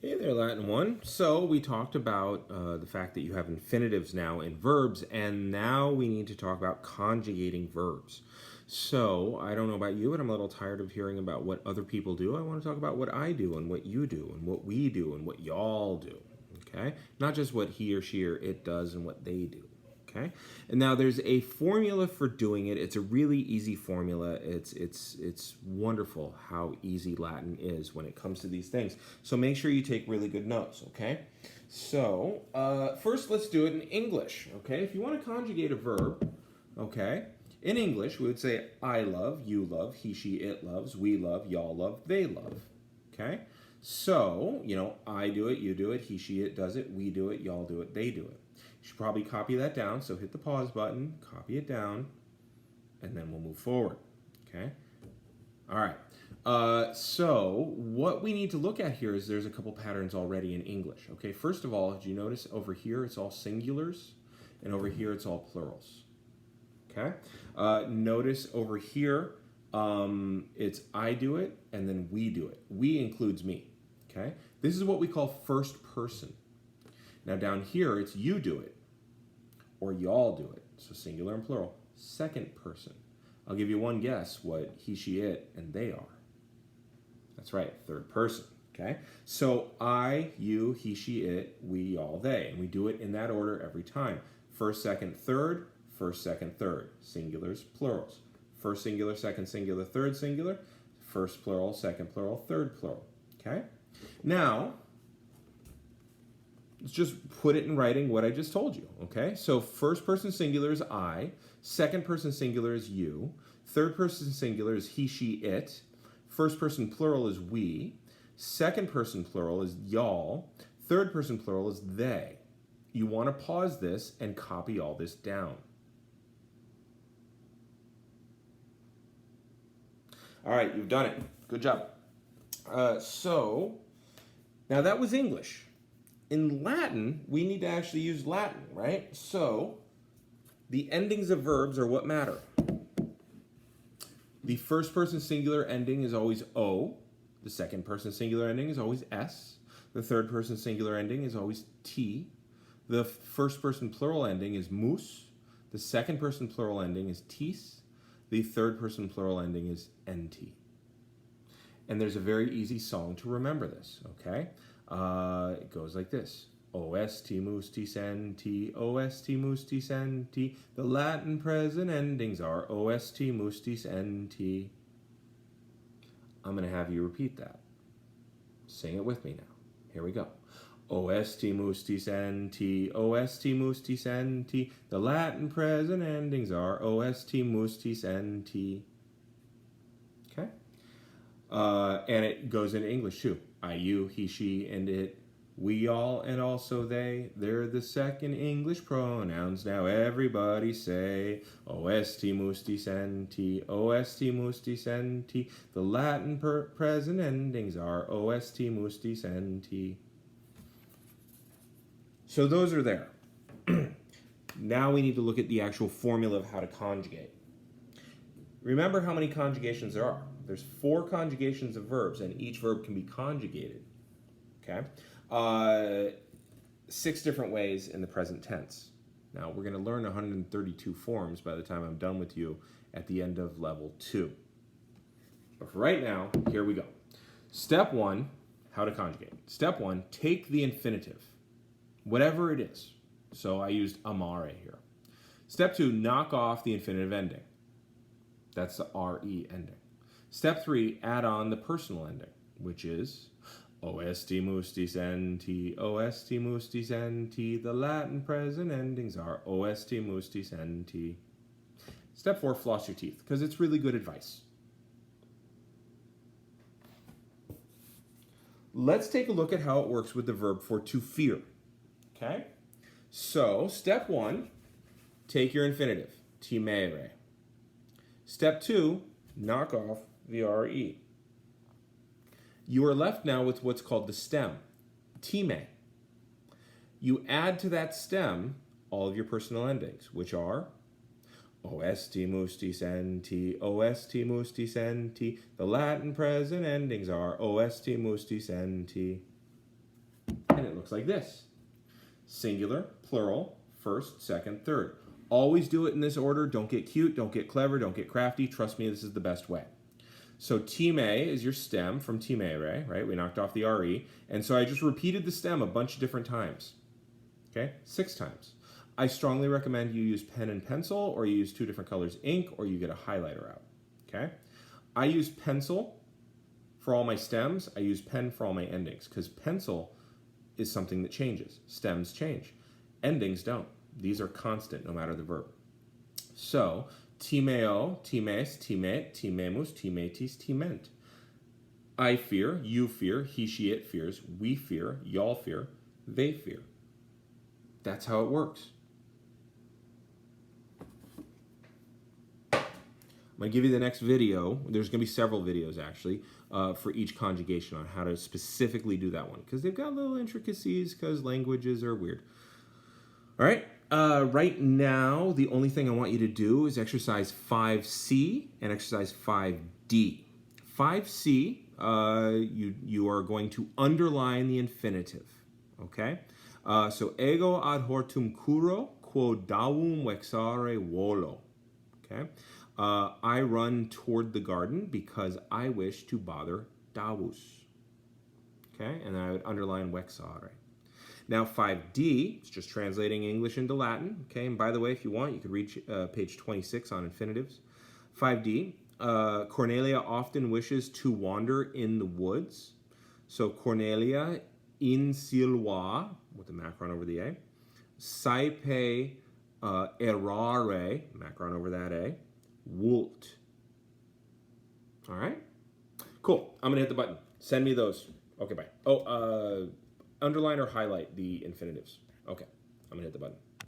Hey there, Latin one. So we talked about the fact that you have infinitives now in verbs, and now we need to talk about conjugating verbs. So I don't know about you, but I'm a little tired of hearing about what other people do. I want to talk about what I do and what you do and what we do and what y'all do. Okay? Not just what he or she or it does and what they do. Okay, and now there's a formula for doing it. It's a really easy formula. It's wonderful how easy Latin is when it comes to these things. So make sure you take really good notes. Okay, so first let's do it in English. Okay, if you want to conjugate a verb, okay, in English we would say I love, you love, he, she, it loves, we love, y'all love, they love. Okay, so I do it, you do it, he, she, it does it, we do it, y'all do it, they do it. You should probably copy that down, so hit the pause button, copy it down, and then we'll move forward, okay? All right, so what we need to look at here is there's a couple patterns already in English, okay? First of all, did you notice over here it's all singulars, and over here it's all plurals, okay? Notice over here it's I do it, and then we do it. We includes me, okay? This is what we call first person. Now down here, it's you do it, or y'all do it. So singular and plural. Second person. I'll give you one guess what he, she, it, and they are. That's right, third person, okay? So I, you, he, she, it, we, y'all, they. And we do it in that order every time. First, second, third, first, second, third. Singulars, plurals. First singular, second singular, third singular. First plural, second plural, third plural, okay? Now, let's just put it in writing what I just told you, okay? So first person singular is I, second person singular is you, third person singular is he, she, it, first person plural is we, second person plural is y'all, third person plural is they. You want to pause this and copy all this down. All right, you've done it. Good job. So, now that was English. In Latin, we need to actually use Latin, right? So, the endings of verbs are what matter. The first person singular ending is always O. The second person singular ending is always S. The third person singular ending is always T. The first person plural ending is mus. The second person plural ending is tis. The third person plural ending is nt. And there's a very easy song to remember this, okay? It goes like this. Ost mustis nt, ost mustis nt. The Latin present endings are ost mustis nt. I'm going to have you repeat that. Sing it with me now. Here we go. Ost mustis nt, ost mustis nt. The Latin present endings are ost mustis nt. Okay? And it goes into English too. I, you, he, she, and it, we, all, and also they. They're the second English pronouns. Now everybody say, ost mustis nt, ost mustis nt. The Latin present endings are ost mustis nt. So those are there. Now we need to look at the actual formula of how to conjugate. Remember how many conjugations there are. There's 4 conjugations of verbs, and each verb can be conjugated. Okay? 6 different ways in the present tense. Now, we're going to learn 132 forms by the time I'm done with you at the end of level 2. But for right now, here we go. Step 1, how to conjugate. Step 1, take the infinitive, whatever it is. So I used amare here. Step 2, knock off the infinitive ending. That's the re ending. Step 3, add on the personal ending, which is ost mustis nt, ost mustis nt. The Latin present endings are ost mustis nt. Step 4, floss your teeth, because it's really good advice. Let's take a look at how it works with the verb for to fear. Okay? So, step 1, take your infinitive, timere. Step 2, knock off the re. You are left now with what's called the stem, time. You add to that stem all of your personal endings, which are ost mustis nt, ost mustis nt. The Latin present endings are ost mustis nt. and it looks like this. Singular, plural, first, second, third. Always do it in this order. Don't get cute, don't get clever, don't get crafty. Trust me, this is the best way. So time is your stem from timere, right? We knocked off the re. And so I just repeated the stem a bunch of different times. Okay, 6 times. I strongly recommend you use pen and pencil, or you use 2 different colors ink, or you get a highlighter out. Okay? I use pencil for all my stems. I use pen for all my endings, because pencil is something that changes. Stems change. Endings don't. These are constant no matter the verb. So, timeo, times, timet, timemus, timetis, tement. I fear, you fear, he, she, it fears, we fear, y'all fear, they fear. That's how it works. I'm going to give you the next video. There's going to be several videos, actually, for each conjugation on how to specifically do that one. Because they've got little intricacies, because languages are weird. All right. Right now, the only thing I want you to do is exercise 5C and exercise 5D. 5C, you are going to underline the infinitive. Okay? So, ego ad hortum curo, quod davum vexare volo. Okay? I run toward the garden because I wish to bother davus. Okay? And I would underline vexare. Now 5D, it's just translating English into Latin. Okay? And by the way, if you want, you could read page 26 on infinitives. 5D, Cornelia often wishes to wander in the woods. So Cornelia in silva, with the macron over the A. Saipe errare, macron over that A. Wult. All right? Cool. I'm going to hit the button. Send me those. Okay, bye. Oh, underline or highlight the infinitives. Okay. I'm going to hit the button.